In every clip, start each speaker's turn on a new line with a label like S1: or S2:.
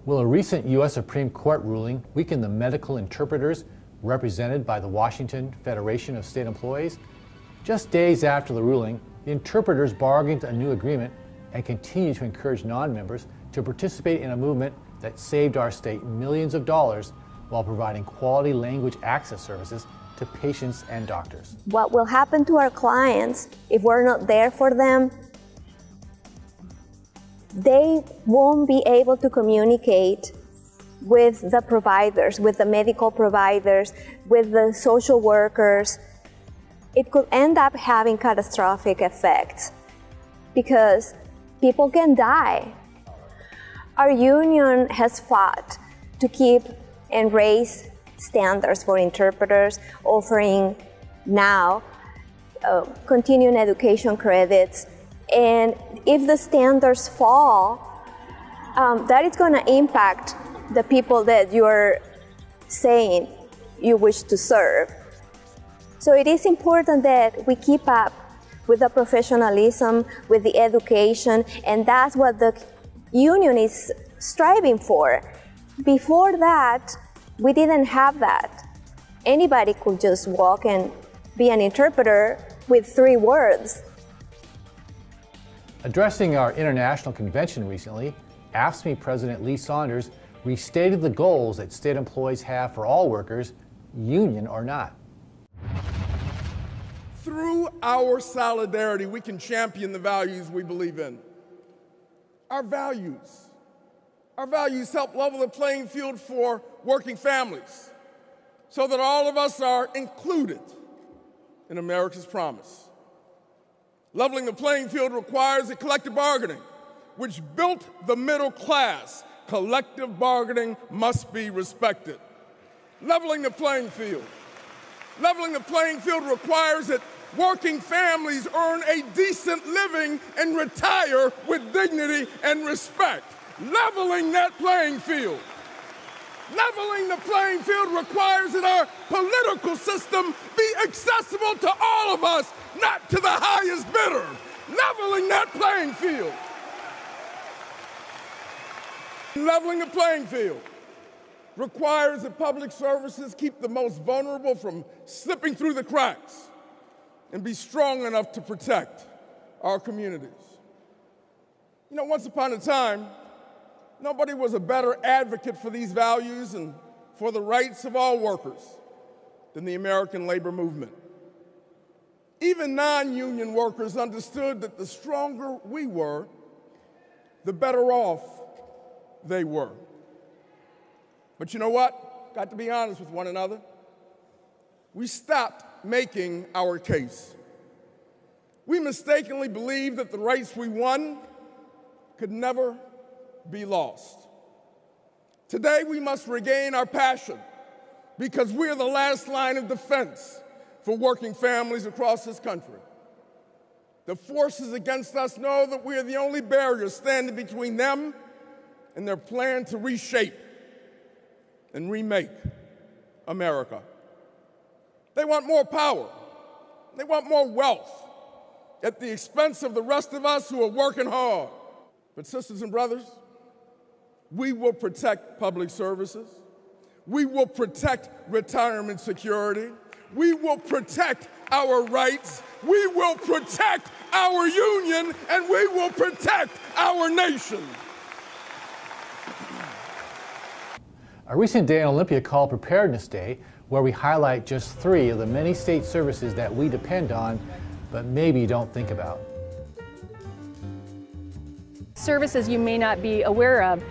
S1: Will a recent U.S. Supreme Court ruling weaken the medical interpreters represented by the Washington Federation of State Employees? Just days after the ruling, the interpreters bargained a new agreement and continue to encourage non-members to participate in a movement that saved our state millions of dollars while providing quality language access services to patients and doctors.
S2: What will happen to our clients if we're not there for them? They won't be able to communicate with the providers, with the medical providers, with the social workers. It could end up having catastrophic effects because people can die. Our union has fought to keep and raise standards for interpreters, offering now continuing education credits. And if the standards fall, that is going to impact the people that you're saying you wish to serve. So it is important that we keep up with the professionalism, with the education, and that's what the union is striving for. Before that, we didn't have that. Anybody could just walk and be an interpreter with 3 words.
S1: Addressing our international convention recently, AFSCME President Lee Saunders restated the goals that state employees have for all workers, union or not.
S3: Through our solidarity, we can champion the values we believe in. Our values help level the playing field for working families so that all of us are included in America's promise. Leveling the playing field requires a collective bargaining, which built the middle class. Collective bargaining must be respected. Leveling the playing field requires that working families earn a decent living and retire with dignity and respect. Leveling that playing field. Leveling the playing field requires that our political system be accessible to all of us, not to the highest bidder. Leveling that playing field. Leveling the playing field requires that public services keep the most vulnerable from slipping through the cracks and be strong enough to protect our communities. You know, once upon a time, nobody was a better advocate for these values and for the rights of all workers than the American labor movement. Even non-union workers understood that the stronger we were, the better off they were. But you know what? Got to be honest with one another. We stopped making our case. We mistakenly believed that the rights we won could never be lost. Today, we must regain our passion because we're the last line of defense for working families across this country. The forces against us know that we are the only barrier standing between them and their plan to reshape and remake America. They want more power. They want more wealth at the expense of the rest of us who are working hard. But sisters and brothers, we will protect public services. We will protect retirement security. We will protect our rights. We will protect our union, and we will protect our nation.
S1: A recent Day on Olympia called Preparedness Day, where we highlight just 3 of the many state services that we depend on, but maybe don't think about.
S4: Services you may not be aware of.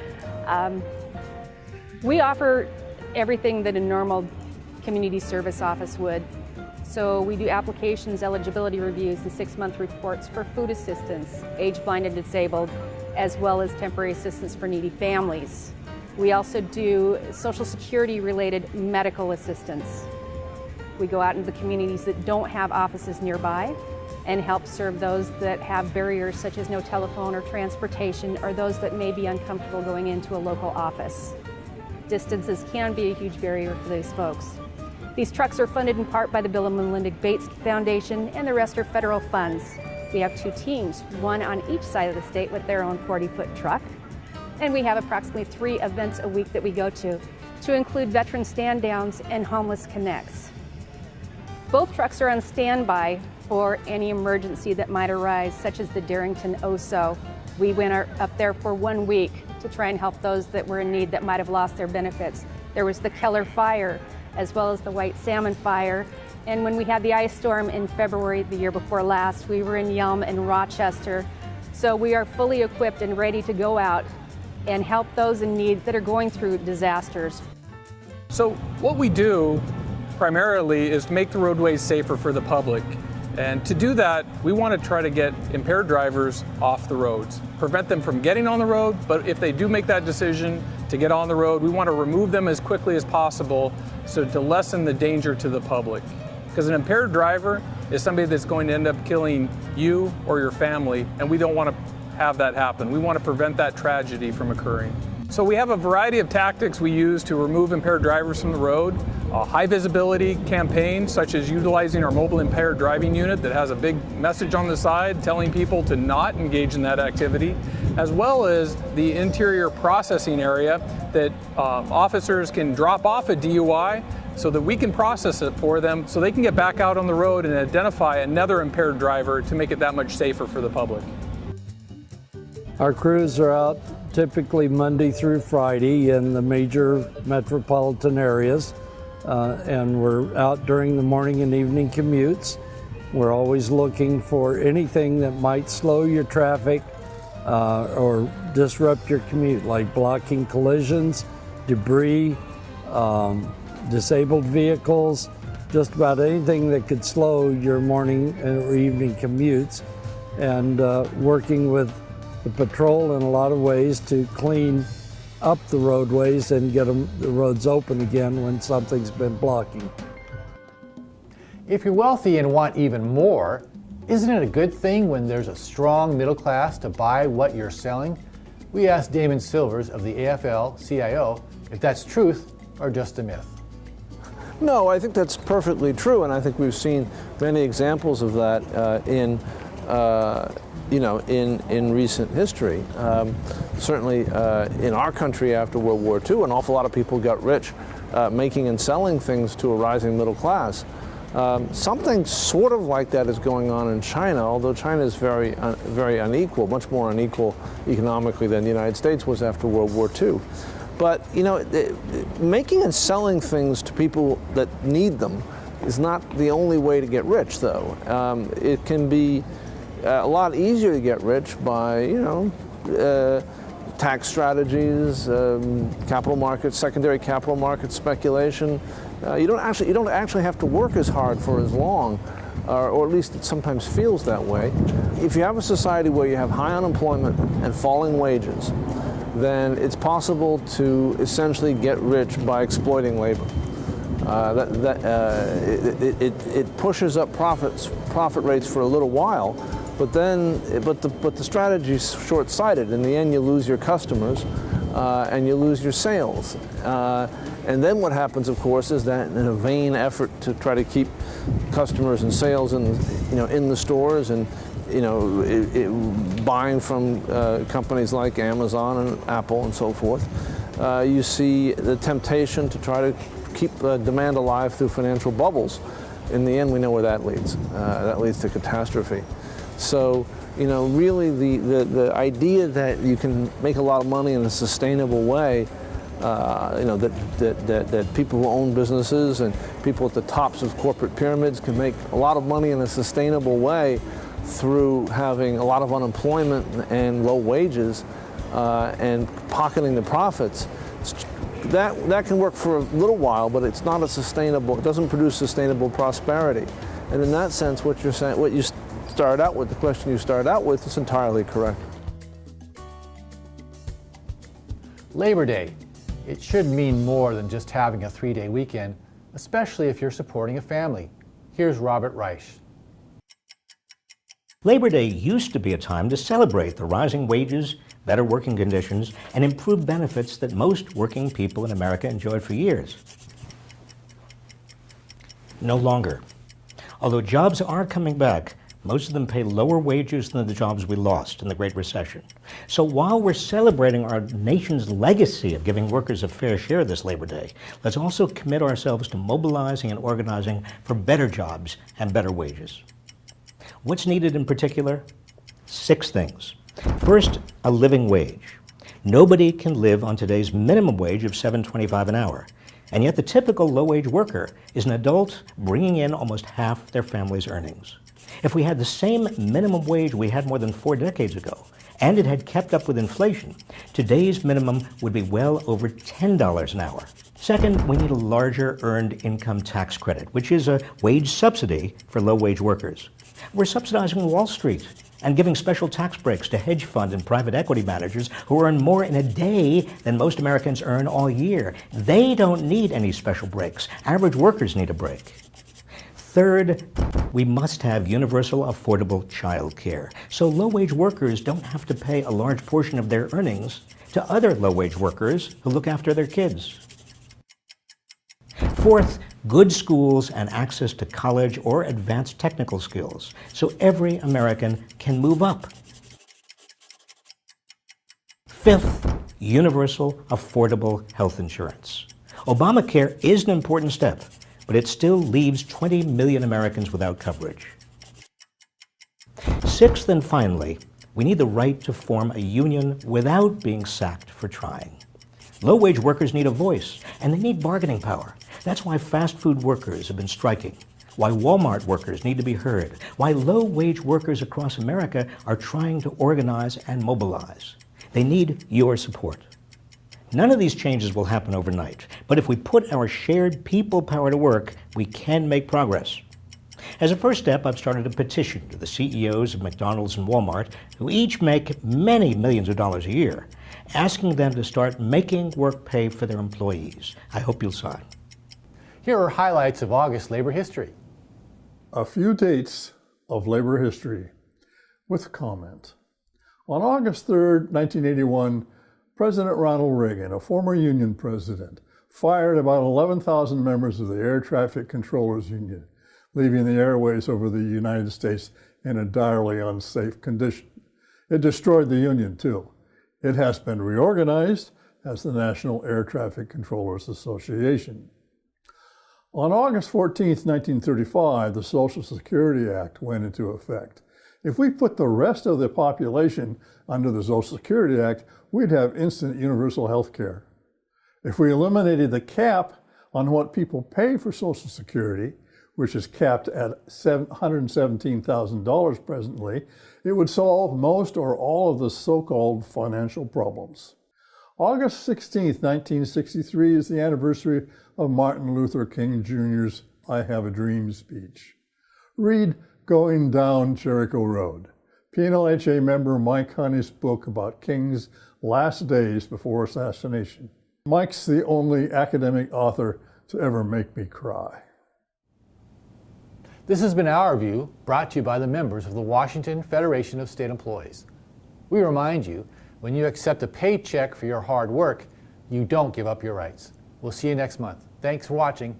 S4: We offer everything that a normal community service office would. So we do applications, eligibility reviews, and 6-month reports for food assistance, age-blind and disabled, as well as temporary assistance for needy families. We also do Social Security-related medical assistance. We go out into the communities that don't have offices nearby and help serve those that have barriers such as no telephone or transportation, or those that may be uncomfortable going into a local office. Distances can be a huge barrier for these folks. These trucks are funded in part by the Bill and Melinda Gates Foundation, and the rest are federal funds. We have 2 teams, one on each side of the state with their own 40-foot truck. And we have approximately 3 events a week that we go to include veteran stand downs and homeless connects. Both trucks are on standby for any emergency that might arise, such as the Darrington OSO. We went up there for 1 week to try and help those that were in need that might have lost their benefits. There was the Keller fire, as well as the White Salmon fire. And when we had the ice storm in February the year before last, we were in Yelm and Rochester. So we are fully equipped and ready to go out and help those in need that are going through disasters.
S5: So what we do primarily is make the roadways safer for the public. And to do that, we want to try to get impaired drivers off the roads, prevent them from getting on the road, but if they do make that decision to get on the road, we want to remove them as quickly as possible so to lessen the danger to the public. Because an impaired driver is somebody that's going to end up killing you or your family, and we don't want to have that happen. We want to prevent that tragedy from occurring. So we have a variety of tactics we use to remove impaired drivers from the road. High visibility campaigns, such as utilizing our mobile impaired driving unit that has a big message on the side telling people to not engage in that activity, as well as the interior processing area that officers can drop off a DUI so that we can process it for them so they can get back out on the road and identify another impaired driver to make it that much safer for the public.
S6: Our crews are out typically Monday through Friday in the major metropolitan areas, and we're out during the morning and evening commutes. We're always looking for anything that might slow your traffic or disrupt your commute, like blocking collisions, debris, disabled vehicles, just about anything that could slow your morning or evening commutes, and working with the patrol in a lot of ways to clean up the roadways and get the roads open again when something's been blocking.
S1: If you're wealthy and want even more, isn't it a good thing when there's a strong middle class to buy what you're selling? We asked Damon Silvers of the AFL-CIO if that's truth or just a myth.
S7: No, I think that's perfectly true, and I think we've seen many examples of that in recent history. Certainly in our country after World War II, an awful lot of people got rich making and selling things to a rising middle class. Something sort of like that is going on in China, although China is very unequal, much more unequal economically than the United States was after World War II. But, making and selling things to people that need them is not the only way to get rich, though. It can be a lot easier to get rich by, tax strategies, capital markets, secondary capital market speculation. You don't actually have to work as hard for as long, or at least it sometimes feels that way. If you have a society where you have high unemployment and falling wages, then it's possible to essentially get rich by exploiting labor. It pushes up profit rates for a little while, but the strategy is short-sighted. In the end, you lose your customers and you lose your sales. And then what happens, of course, is that in a vain effort to try to keep customers and sales in the stores and buying from companies like Amazon and Apple and so forth, you see the temptation to try to keep demand alive through financial bubbles. In the end, we know where that leads. That leads to catastrophe. So, really the idea that you can make a lot of money in a sustainable way, that people who own businesses and people at the tops of corporate pyramids can make a lot of money in a sustainable way through having a lot of unemployment and low wages and pocketing the profits. That can work for a little while, but it's not it doesn't produce sustainable prosperity. And in that sense, what you're saying, what you started out with, the question you started out with, is entirely correct.
S1: Labor Day. It should mean more than just having a 3-day weekend, especially if you're supporting a family. Here's Robert Reich.
S8: Labor Day used to be a time to celebrate the rising wages, better working conditions, and improved benefits that most working people in America enjoyed for years. No longer. Although jobs are coming back, Most of them pay lower wages than the jobs we lost in the Great Recession. So while we're celebrating our nation's legacy of giving workers a fair share this Labor Day, let's also commit ourselves to mobilizing and organizing for better jobs and better wages. What's needed in particular? 6 things. First, a living wage. Nobody can live on today's minimum wage of $7.25 an hour. And yet the typical low-wage worker is an adult bringing in almost half their family's earnings. If we had the same minimum wage we had more than 4 decades ago, and it had kept up with inflation, today's minimum would be well over $10 an hour. Second, we need a larger earned income tax credit, which is a wage subsidy for low-wage workers. We're subsidizing Wall Street and giving special tax breaks to hedge fund and private equity managers who earn more in a day than most Americans earn all year. They don't need any special breaks. Average workers need a break. Third, we must have universal affordable child care, so low-wage workers don't have to pay a large portion of their earnings to other low-wage workers who look after their kids. Fourth, good schools and access to college or advanced technical skills, so every American can move up. Fifth, universal affordable health insurance. Obamacare is an important step, but it still leaves 20 million Americans without coverage. Sixth and finally, we need the right to form a union without being sacked for trying. Low-wage workers need a voice, and they need bargaining power. That's why fast food workers have been striking, why Walmart workers need to be heard, why low-wage workers across America are trying to organize and mobilize. They need your support. None of these changes will happen overnight, but if we put our shared people power to work, we can make progress. As a first step, I've started a petition to the CEOs of McDonald's and Walmart, who each make many millions of dollars a year, asking them to start making work pay for their employees. I hope you'll sign.
S1: Here are highlights of August labor history.
S9: A few dates of labor history with comment. On August 3rd, 1981, President Ronald Reagan, a former union president, fired about 11,000 members of the Air Traffic Controllers Union, leaving the airways over the United States in a direly unsafe condition. It destroyed the union, too. It has been reorganized as the National Air Traffic Controllers Association. On August 14th, 1935, the Social Security Act went into effect. If we put the rest of the population under the Social Security Act, we'd have instant universal health care. If we eliminated the cap on what people pay for Social Security, which is capped at $117,000 presently, it would solve most or all of the so-called financial problems. August 16th, 1963 is the anniversary of Martin Luther King Jr.'s I Have a Dream speech. Read Going Down Jericho Road, PNLHA member Mike Honey's book about King's last days before assassination. Mike's the only academic author to ever make me cry.
S1: This has been Our View, brought to you by the members of the Washington Federation of State Employees. We remind you, when you accept a paycheck for your hard work, you don't give up your rights. We'll see you next month. Thanks for watching.